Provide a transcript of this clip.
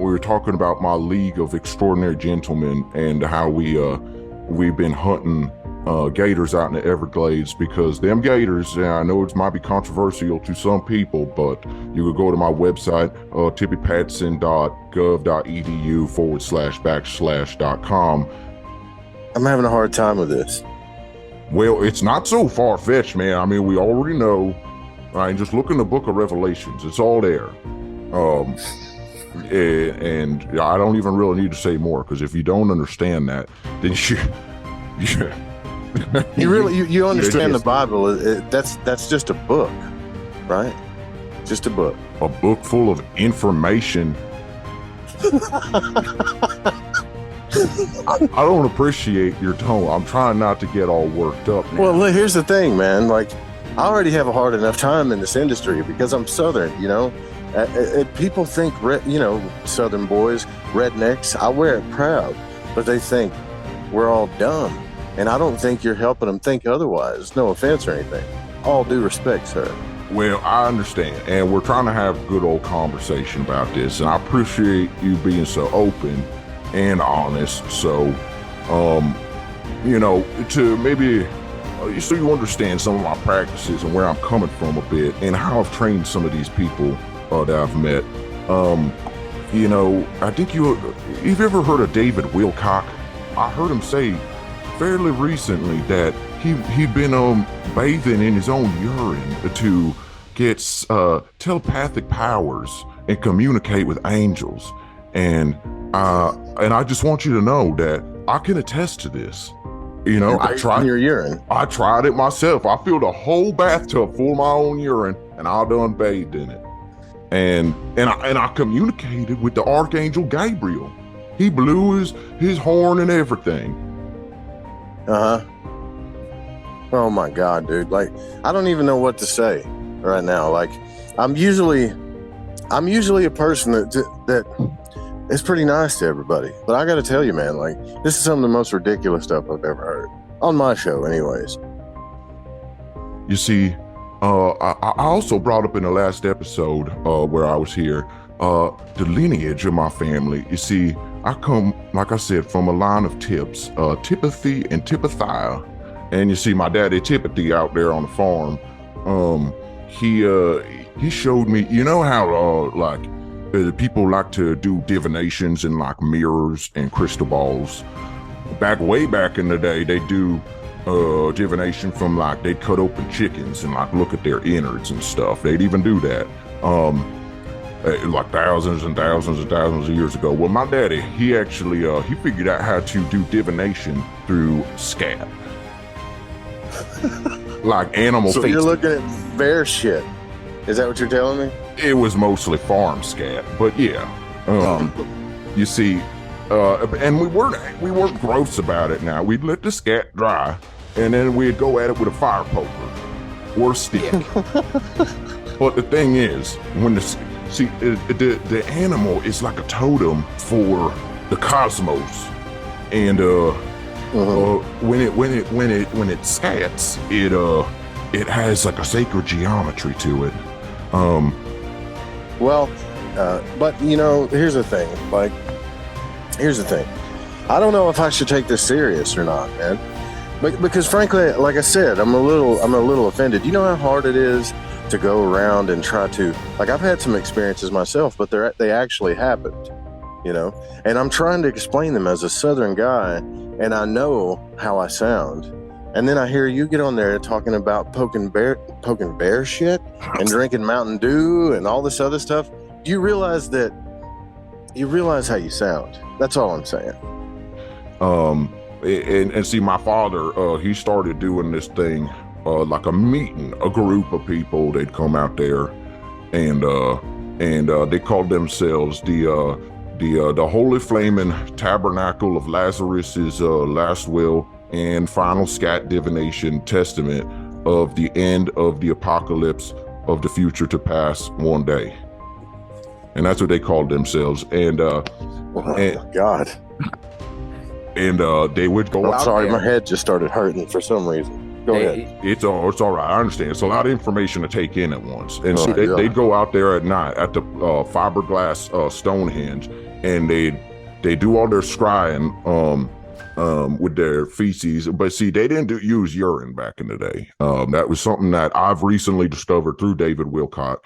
we were talking about my League of Extraordinary Gentlemen and how we've been hunting gators out in the Everglades, because them gators, I know it might be controversial to some people, but you could go to my website, tippypatson.gov.edu//.com. I'm having a hard time with this. Well, it's not so far-fetched, man. I mean, we already know, right? Just look in the book of Revelations. It's all there. And I don't even really need to say more, because if you don't understand that, then you understand the Bible. That's just a book, right? Just a book. A book full of information. I don't appreciate your tone. I'm trying not to get all worked up now. Well, look, here's the thing, man. Like, I already have a hard enough time in this industry because I'm Southern, you know. People think, Southern boys, rednecks, I wear it proud, but they think we're all dumb. And I don't think you're helping them think otherwise. No offense or anything. All due respect, sir. Well, I understand. And we're trying to have a good old conversation about this. And I appreciate you being so open and honest. So, to maybe, so you understand some of my practices and where I'm coming from a bit and how I've trained some of these people that I've met. I think you've ever heard of David Wilcock? I heard him say fairly recently that he'd been bathing in his own urine to get telepathic powers and communicate with angels. And I just want you to know that I can attest to this. You know, I tried your urine. I tried it myself. I filled a whole bathtub full of my own urine, and I done bathed in it. And I communicated with the Archangel Gabriel. He blew his horn and everything. Oh my God, dude. Like, I don't even know what to say right now. Like, I'm usually a person that is pretty nice to everybody. But I got to tell you, man, like, this is some of the most ridiculous stuff I've ever heard. On my show, anyways. You see, I also brought up in the last episode where I was here, the lineage of my family. You see, I come, like I said, from a line of Tips, Tipothy and Tipothia. And you see my daddy Tipothy out there on the farm. He showed me, you know how people like to do divinations in like mirrors and crystal balls. Way back in the day, they do divination from like, they'd cut open chickens and like look at their innards and stuff. They'd even do that. Like thousands and thousands and thousands of years ago. Well, my daddy, he actually he figured out how to do divination through Scat. Like animal So faces. you're looking at bear shit. Is that what you're telling me? It was mostly farm scat, but yeah. You see, and we weren't gross about it now. We'd let the scat dry, and then we'd go at it with a fire poker or a stick. But the thing is, when the animal is like a totem for the cosmos, and when it scats, it has like a sacred geometry to it. But here's the thing. I don't know if I should take this serious or not, man. Because frankly, like I said, I'm a little offended. You know how hard it is to go around and try to, like, I've had some experiences myself, but they actually happened, and I'm trying to explain them as a Southern guy, and I know how I sound. And then I hear you get on there talking about poking bear shit and drinking Mountain Dew and all this other stuff. Do you realize how you sound? That's all I'm saying. And see, my father, he started doing this thing, like a meeting, a group of people. They'd come out there, and they called themselves the Holy Flaming Tabernacle of Lazarus's last will and final scat divination testament of the end of the apocalypse of the future to pass one day. And that's what they called themselves. And my God. And they would go out. I'm sorry, there. my head just started hurting for some reason. Go ahead. It's all right. I understand. It's a lot of information to take in at once. And so Yeah. they'd go out there at night at the fiberglass Stonehenge, and they do all their scrying with their feces. But see, they didn't use urine back in the day. That was something that I've recently discovered through David Wilcott.